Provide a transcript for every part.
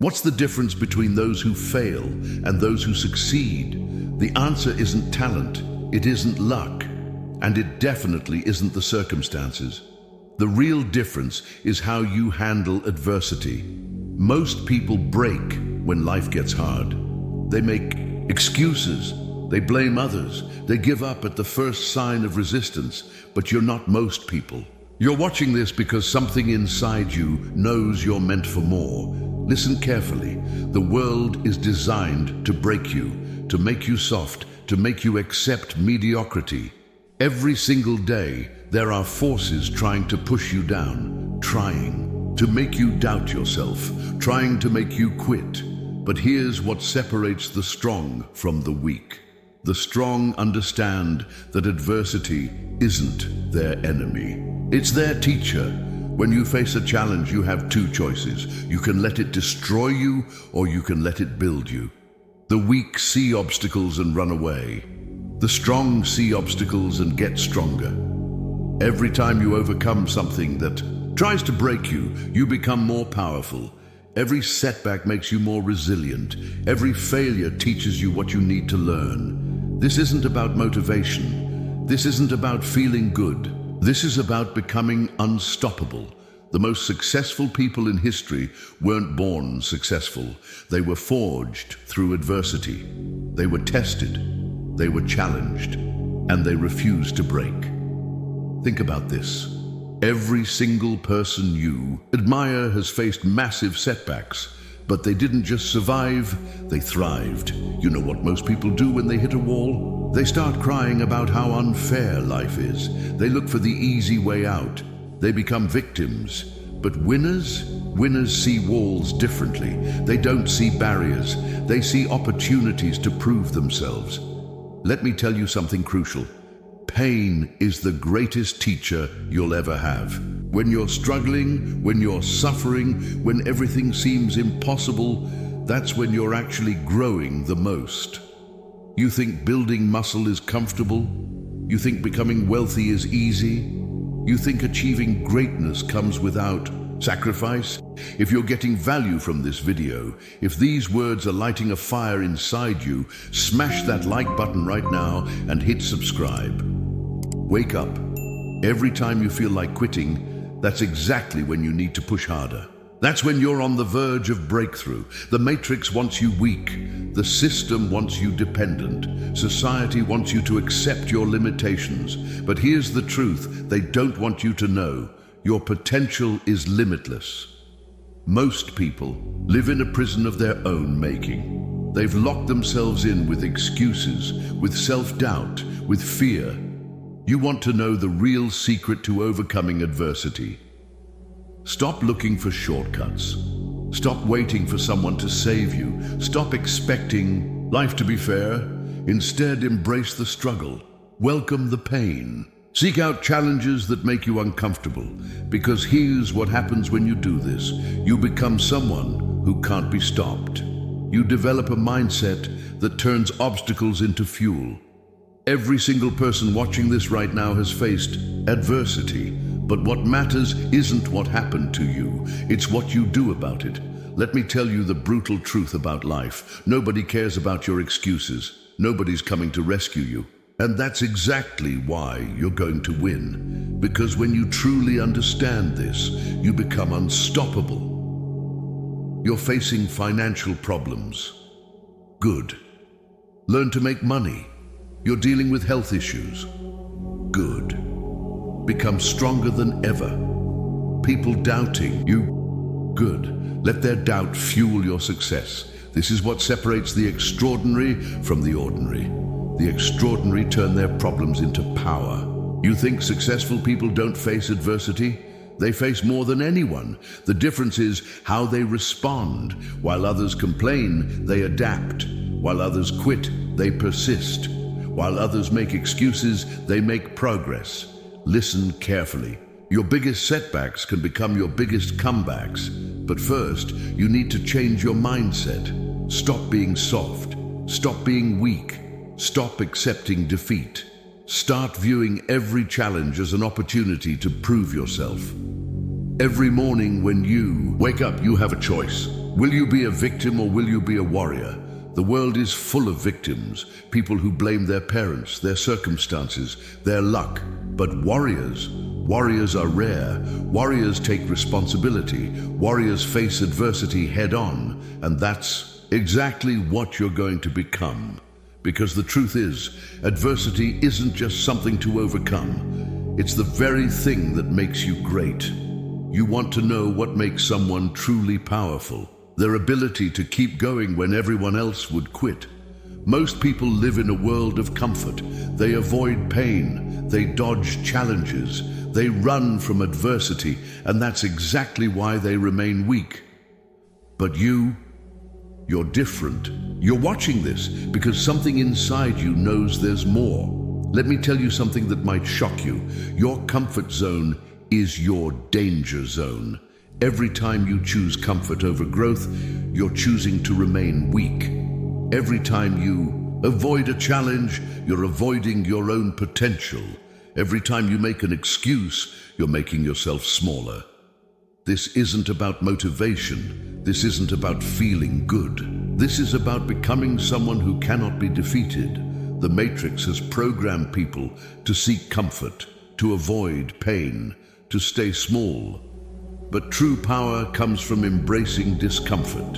What's the difference between those who fail and those who succeed? The answer isn't talent, it isn't luck, and it definitely isn't the circumstances. The real difference is how you handle adversity. Most people break when life gets hard. They make excuses, they blame others, they give up at the first sign of resistance, but you're not most people. You're watching this because something inside you knows you're meant for more. Listen carefully. The world is designed to break you, to make you soft, to make you accept mediocrity. Every single day, there are forces trying to push you down, trying to make you doubt yourself, trying to make you quit. But here's what separates the strong from the weak. The strong understand that adversity isn't their enemy. It's their teacher. When you face a challenge, you have two choices. You can let it destroy you, or you can let it build you. The weak see obstacles and run away. The strong see obstacles and get stronger. Every time you overcome something that tries to break you, you become more powerful. Every setback makes you more resilient. Every failure teaches you what you need to learn. This isn't about motivation. This isn't about feeling good. This is about becoming unstoppable. The most successful people in history weren't born successful. They were forged through adversity. They were tested, they were challenged, and they refused to break. Think about this. Every single person you admire has faced massive setbacks, but they didn't just survive, they thrived. You know what most people do when they hit a wall? They start crying about how unfair life is. They look for the easy way out. They become victims. But winners see walls differently. They don't see barriers. They see opportunities to prove themselves. Let me tell you something crucial. Pain is the greatest teacher you'll ever have. When you're struggling, when you're suffering, when everything seems impossible, that's when you're actually growing the most. You think building muscle is comfortable? You think becoming wealthy is easy? You think achieving greatness comes without sacrifice? If you're getting value from this video, if these words are lighting a fire inside you, smash that like button right now and hit subscribe. Wake up. Every time you feel like quitting, that's exactly when you need to push harder. That's when you're on the verge of breakthrough. The matrix wants you weak. The system wants you dependent. Society wants you to accept your limitations. But here's the truth they don't want you to know. Your potential is limitless. Most people live in a prison of their own making. They've locked themselves in with excuses, with self-doubt, with fear. You want to know the real secret to overcoming adversity. Stop looking for shortcuts. Stop waiting for someone to save you. Stop expecting life to be fair. Instead, embrace the struggle. Welcome the pain. Seek out challenges that make you uncomfortable, because here's what happens when you do this. You become someone who can't be stopped. You develop a mindset that turns obstacles into fuel. Every single person watching this right now has faced adversity, but what matters isn't what happened to you, it's what you do about it. Let me tell you the brutal truth about life. Nobody cares about your excuses. Nobody's coming to rescue you. And that's exactly why you're going to win. Because when you truly understand this, you become unstoppable. You're facing financial problems. Good. Learn to make money. You're dealing with health issues. Good. Become stronger than ever. People doubting you. Good. Let their doubt fuel your success. This is what separates the extraordinary from the ordinary. The extraordinary turn their problems into power. You think successful people don't face adversity? They face more than anyone. The difference is how they respond. While others complain, they adapt. While others quit, they persist. While others make excuses, they make progress. Listen carefully. Your biggest setbacks can become your biggest comebacks. But first, you need to change your mindset. Stop being soft. Stop being weak. Stop accepting defeat. Start viewing every challenge as an opportunity to prove yourself. Every morning when you wake up, you have a choice. Will you be a victim or will you be a warrior? The world is full of victims, people who blame their parents, their circumstances, their luck. But warriors are rare. Warriors take responsibility. Warriors face adversity head on. And that's exactly what you're going to become. Because the truth is, adversity isn't just something to overcome. It's the very thing that makes you great. You want to know what makes someone truly powerful. Their ability to keep going when everyone else would quit. Most people live in a world of comfort. They avoid pain. They dodge challenges. They run from adversity, and that's exactly why they remain weak. But you're different. You're watching this because something inside you knows there's more. Let me tell you something that might shock you. Your comfort zone is your danger zone. Every time you choose comfort over growth, you're choosing to remain weak. Every time you avoid a challenge, you're avoiding your own potential. Every time you make an excuse, you're making yourself smaller. This isn't about motivation. This isn't about feeling good. This is about becoming someone who cannot be defeated. The Matrix has programmed people to seek comfort, to avoid pain, to stay small. But true power comes from embracing discomfort,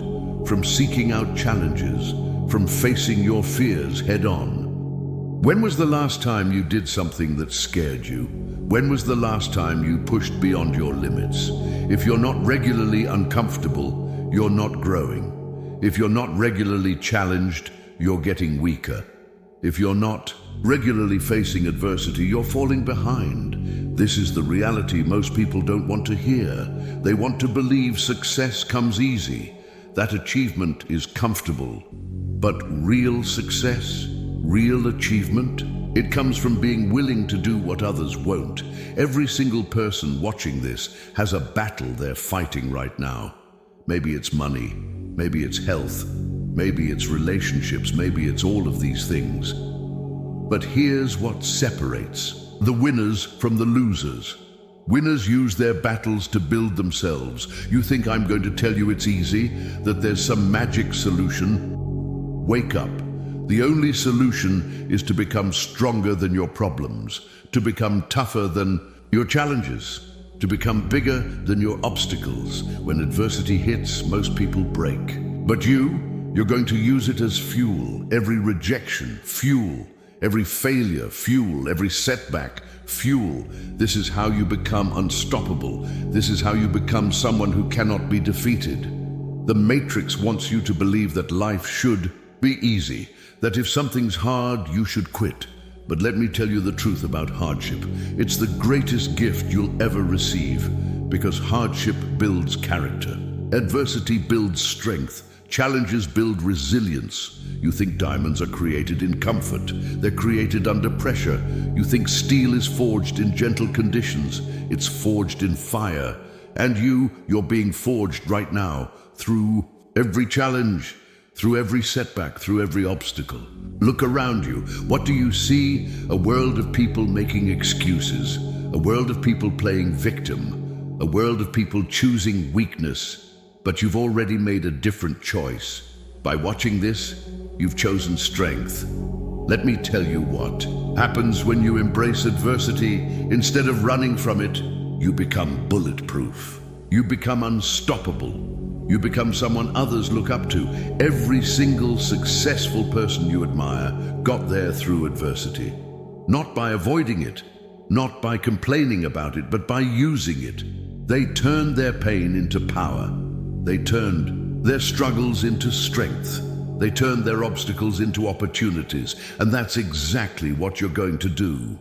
from seeking out challenges, from facing your fears head on. When was the last time you did something that scared you? When was the last time you pushed beyond your limits? If you're not regularly uncomfortable, you're not growing. If you're not regularly challenged, you're getting weaker. If you're not regularly facing adversity, you're falling behind. This is the reality most people don't want to hear. They want to believe success comes easy, that achievement is comfortable. But real success, real achievement, it comes from being willing to do what others won't. Every single person watching this has a battle they're fighting right now. Maybe it's money, maybe it's health, maybe it's relationships, maybe it's all of these things. But here's what separates the winners from the losers. Winners use their battles to build themselves. You think I'm going to tell you it's easy, that there's some magic solution? Wake up. The only solution is to become stronger than your problems, to become tougher than your challenges, to become bigger than your obstacles. When adversity hits, most people break. But you're going to use it as fuel. Every rejection, fuel. Every failure, fuel. Every setback, fuel. This is how you become unstoppable. This is how you become someone who cannot be defeated. The Matrix wants you to believe that life should be easy, that if something's hard, you should quit. But let me tell you the truth about hardship. It's the greatest gift you'll ever receive, because hardship builds character. Adversity builds strength. Challenges build resilience. You think diamonds are created in comfort. They're created under pressure. You think steel is forged in gentle conditions. It's forged in fire. And you're being forged right now through every challenge, through every setback, through every obstacle. Look around you. What do you see? A world of people making excuses. A world of people playing victim. A world of people choosing weakness. But you've already made a different choice. By watching this, you've chosen strength. Let me tell you what happens when you embrace adversity. Instead of running from it, you become bulletproof. You become unstoppable. You become someone others look up to. Every single successful person you admire got there through adversity. Not by avoiding it, not by complaining about it, but by using it. They turned their pain into power. They turned their struggles into strength. They turned their obstacles into opportunities. And that's exactly what you're going to do.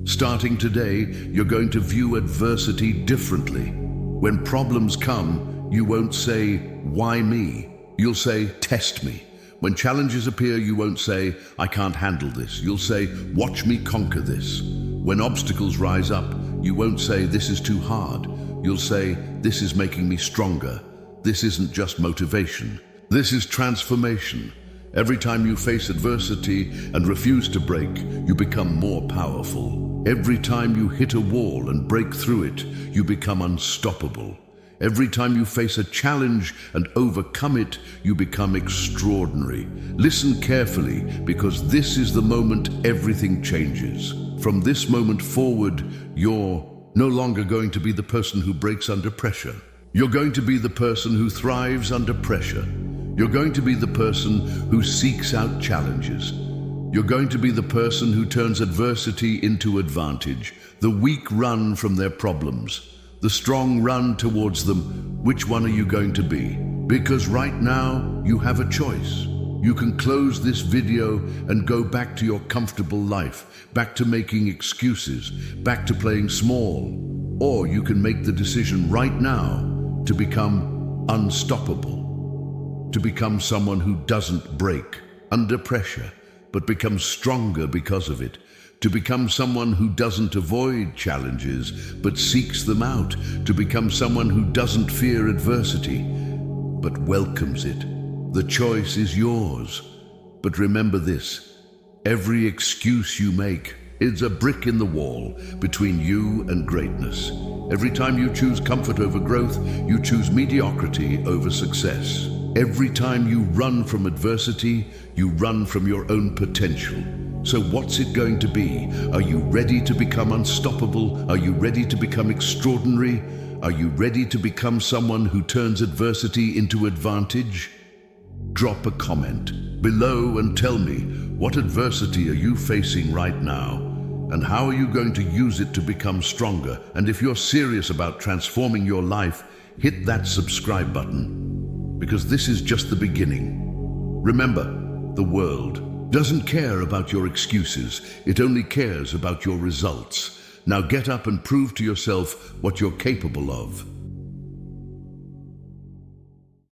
Starting today, you're going to view adversity differently. When problems come, you won't say, "Why me?" You'll say, "Test me." When challenges appear, you won't say, "I can't handle this." You'll say, "Watch me conquer this." When obstacles rise up, you won't say, "This is too hard." You'll say, "This is making me stronger." This isn't just motivation. This is transformation. Every time you face adversity and refuse to break, you become more powerful. Every time you hit a wall and break through it, you become unstoppable. Every time you face a challenge and overcome it, you become extraordinary. Listen carefully, because this is the moment everything changes. From this moment forward, you're no longer going to be the person who breaks under pressure. You're going to be the person who thrives under pressure. You're going to be the person who seeks out challenges. You're going to be the person who turns adversity into advantage. The weak run from their problems. The strong run towards them. Which one are you going to be? Because right now, you have a choice. You can close this video and go back to your comfortable life, back to making excuses, back to playing small. Or you can make the decision right now to become unstoppable, to become someone who doesn't break under pressure, but becomes stronger because of it, to become someone who doesn't avoid challenges, but seeks them out, to become someone who doesn't fear adversity, but welcomes it. The choice is yours. But remember this, every excuse you make is a brick in the wall between you and greatness. Every time you choose comfort over growth, you choose mediocrity over success. Every time you run from adversity, you run from your own potential. So what's it going to be? Are you ready to become unstoppable? Are you ready to become extraordinary? Are you ready to become someone who turns adversity into advantage? Drop a comment below and tell me, what adversity are you facing right now? And how are you going to use it to become stronger? And if you're serious about transforming your life, hit that subscribe button, because this is just the beginning. Remember, the world doesn't care about your excuses. It only cares about your results. Now get up and prove to yourself what you're capable of.